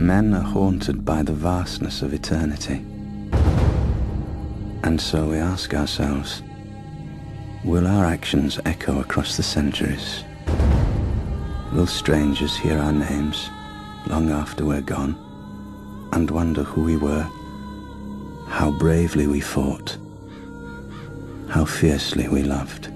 Men are haunted by the vastness of eternity. And so we ask ourselves, will our actions echo across the centuries? Will strangers hear our names long after we're gone and wonder who we were, how bravely we fought, how fiercely we loved?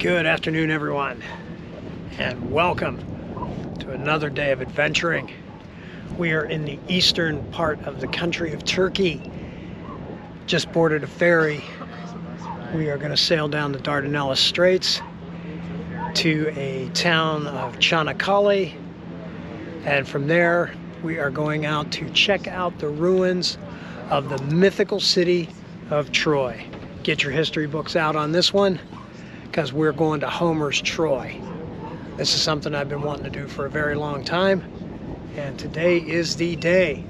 Good afternoon, everyone, and welcome to another day of adventuring. We are in the eastern part of the country of Turkey. Just boarded a ferry. We are going to sail down the Dardenelles Straits to a town of Canakkale, and from there we are going out to check out the ruins of the mythical city of Troy. Get your history books out on this one, because we're going to Homer's Troy. This is something I've been wanting to do for a very long time, and today is the day.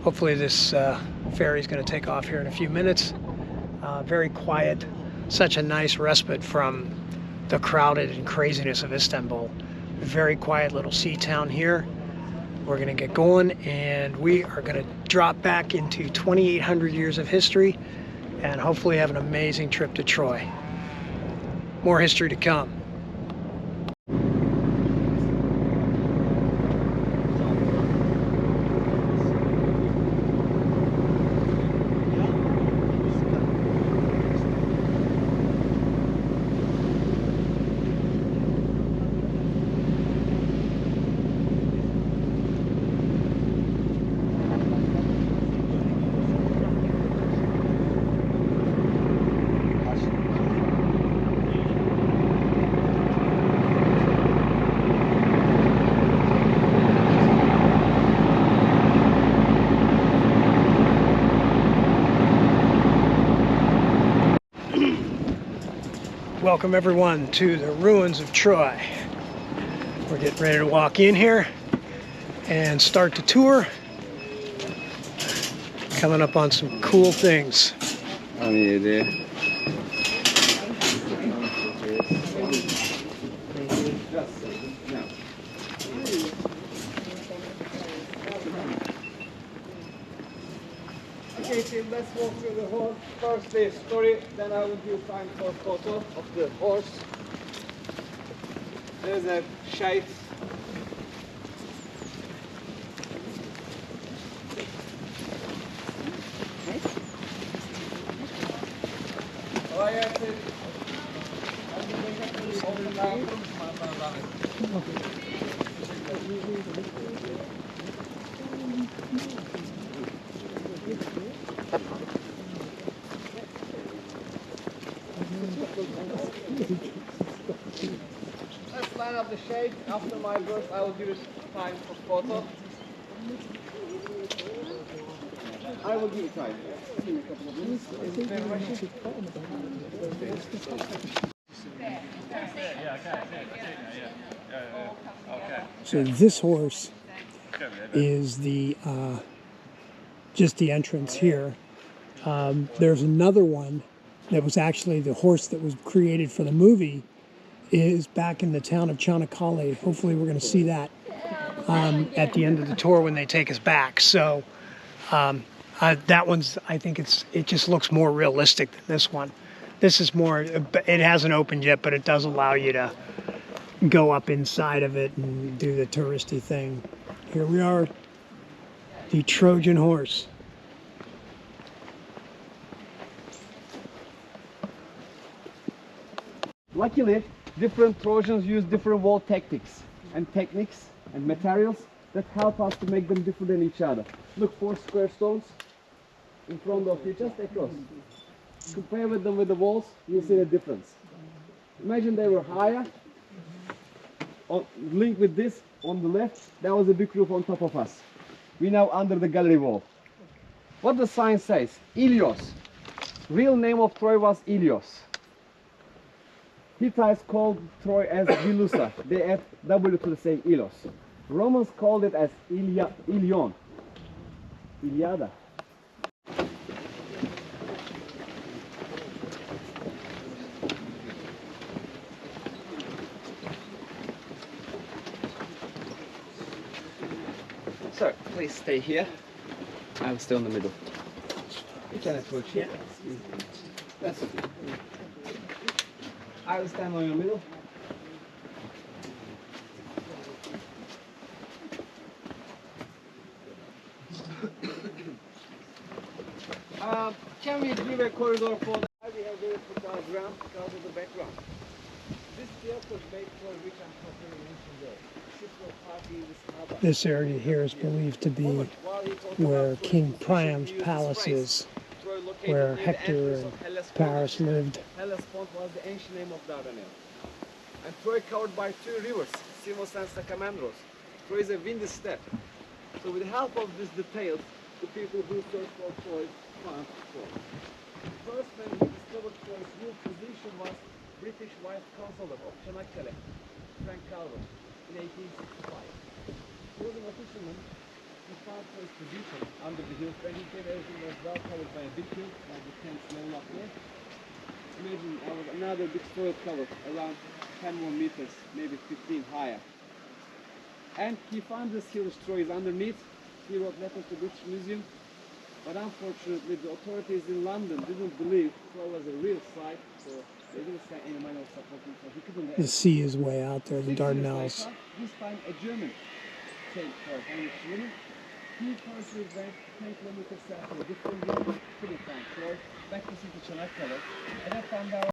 Hopefully this ferry is going to take off here in a few minutes. Very quiet, such a nice respite from the crowded and craziness of Istanbul. Very quiet little sea town here. We're going to get going, and we are going to drop back into 2,800 years of history and hopefully have an amazing trip to Troy. More history to come. Welcome everyone to the ruins of Troy. We're getting ready to walk in here and start the tour. Coming up on some cool things. Okay, so let's walk through the whole first day story, then I will do time for photo of the horse. There's a shite. Let's line up the shade. After my burst, I will give you time for photo. I will give you time. Give me a couple of minutes. Is it very rushing? So this horse is the just the entrance here. There's another one that was actually the horse that was created for the movie, is back in the town of Canakkale. Hopefully we're going to see that at the end of the tour when they take us back. So that one's, I think it just looks more realistic than this one. This is more, it hasn't opened yet, but it does allow you to go up inside of it and do the touristy thing. Here we are, the Trojan horse. Luckily, different Trojans use different wall tactics and techniques and materials that help us to make them different than each other. Look, 4 square stones in front of you, just across. Compare with them with the walls, you'll see the difference. Imagine they were higher, linked with this on the left, there was a big roof on top of us. We're now under the gallery wall. What the sign says, Ilios. Real name of Troy was Ilios. Hittites called Troy as Vilusa. They add W to the saying Ilos. Romans called it as Ilion. Iliada. Sir, please stay here. I will stay in the middle. You can approach here. That's okay. I will stand in the middle. Can we give a corridor for that? We have very put our ground because of the background. This field was made for which I'm talking in. This area here is believed to be where King Priam's palace is, where Hector and Paris lived. Hellespont was the ancient name of Dardanelles. And Troy covered by 2 rivers, Simos and Sakamandros. Troy is a windy steppe. So with the help of these details, the people who searched for Troy found Troy. First man who discovered Troy's new position was British Vice Consul of Canakkale, Frank Calvert, in 1865. He was an officialman. He found Troy's position under the hill. When he came, everything was well covered by a big hill, like the tents level up there. Imagine there was another big soil cover, around 10 more meters, maybe 15 higher. And he found this hill, Troy is underneath. He wrote letters to the British Museum. But unfortunately, the authorities in London didn't believe Troy was a real site, so they didn't send any manual support. So he couldn't. The sea is way out there, the 6 years Dardanelles. later, this time a German came for Heinrich Schliemann. He personally went 10 kilometers south to a different route, couldn't find Troy, back to city Canakkale, and I found out.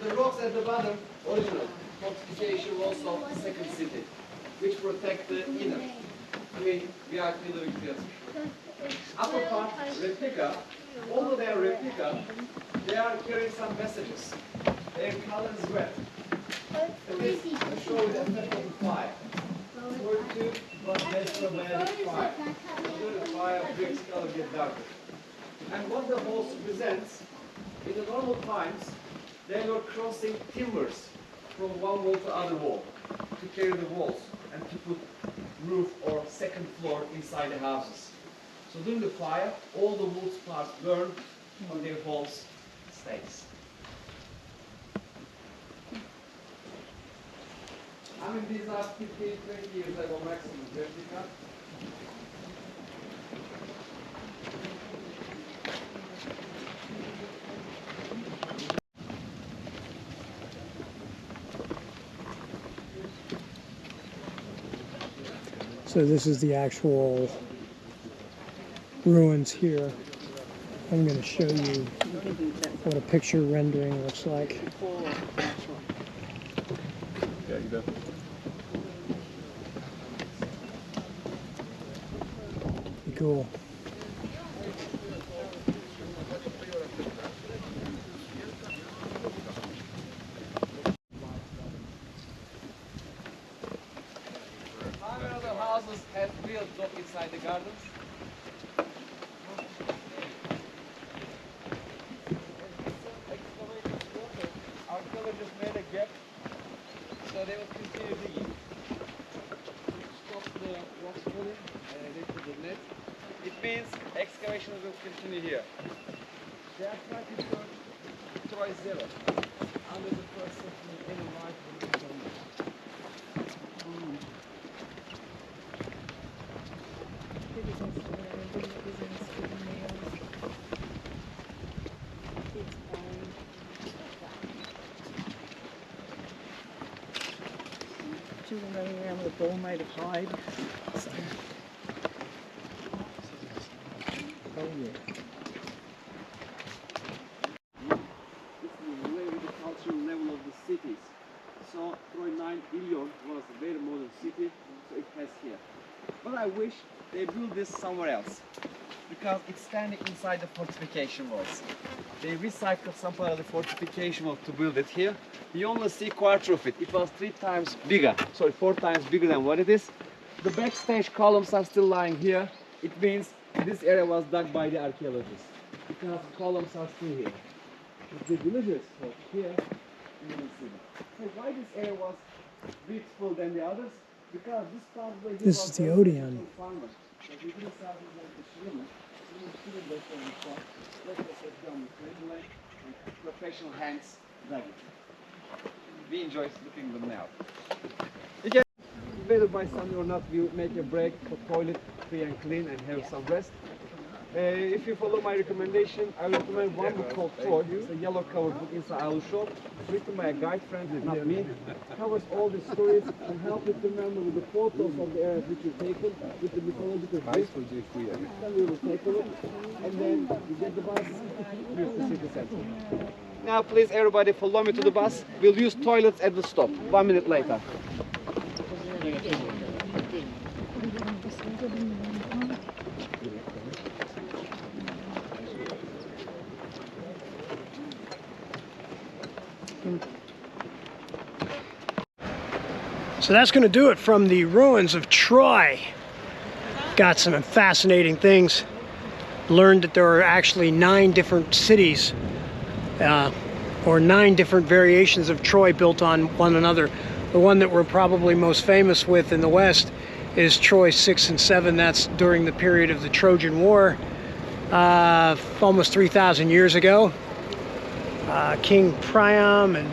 The rocks at the bottom, original fortification walls of the second city, which protect the inner. I mean, we are clearly clear. Upper part, replica, although they are replica, they are carrying some messages. Their color is red. And this will show the effect of the fire. 42 plus electromagnetic fire. During the fire, bricks color get darker. And what the holes presents, in the normal times, they were crossing timbers from one wall to other wall to carry the walls and to put roof or second floor inside the houses. So during the fire, all the wood parts burn on their walls stays. I mean, these are 15, 20 years ago maximum replica. So this is the actual ruins here. I'm going to show you what a picture rendering looks like. Yeah, you bet. Pretty cool. How many other houses have real dock inside the gardens? Our villagers made a gap so So they will continue digging. Stop the rocks falling, they put the net. It means excavation will continue here. They are trying to turn Troy zero. Under the first section, any life will be done. Children running around with a ball made of hide. So. Oh yeah. This is really the cultural level of the cities. So Troy 9 Iliad was a very modern city, so it has here. But I wish they built this somewhere else, because it's standing inside the fortification walls. They recycled some part of the fortification wall to build it here. You only see quarter of it. It was 4 times bigger than what it is. The backstage columns are still lying here. It means this area was dug by the archaeologists, because columns are still here. If the villagers were here, you will see them. So why this area was beautiful than the others? Because this part where This is the Odeon. Farmer. So we didn't start with like the Shilman. Professional hands dug it. We enjoy looking at them now. You can, whether by Sunday or not, we make a break for toilet, free and clean, and have some rest. If you follow my recommendation, I will recommend one book called Troy. It's a yellow covered book inside I will show. It's written by a guide friend, not me. It covers all the stories and helps you to remember with the photos of the areas which you've taken, with the mythological books. Then we will take a look, and then you get the bus, use the city center. Now please everybody follow me to the bus. We'll use toilets at the stop, 1 minute later. So that's going to do it from the ruins of Troy. Got some fascinating things. Learned that there are actually 9 different cities, or 9 different variations of Troy built on one another. The one that we're probably most famous with in the West is Troy 6 and 7. That's during the period of the Trojan War, almost 3,000 years ago. King Priam and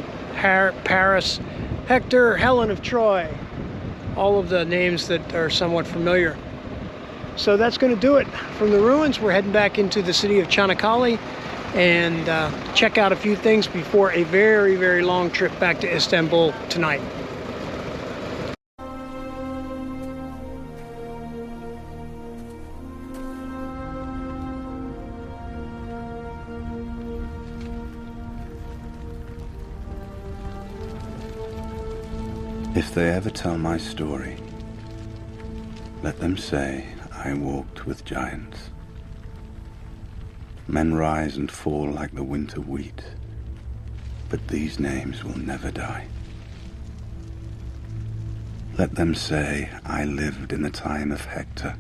Paris, Hector, Helen of Troy, all of the names that are somewhat familiar. So that's going to do it from the ruins. We're heading back into the city of Canakkale and check out a few things before a very, very long trip back to Istanbul tonight. If they ever tell my story, let them say I walked with giants. Men rise and fall like the winter wheat, but these names will never die. Let them say I lived in the time of Hector,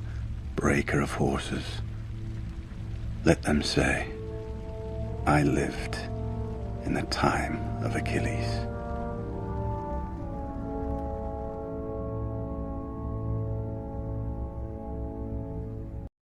breaker of horses. Let them say I lived in the time of Achilles.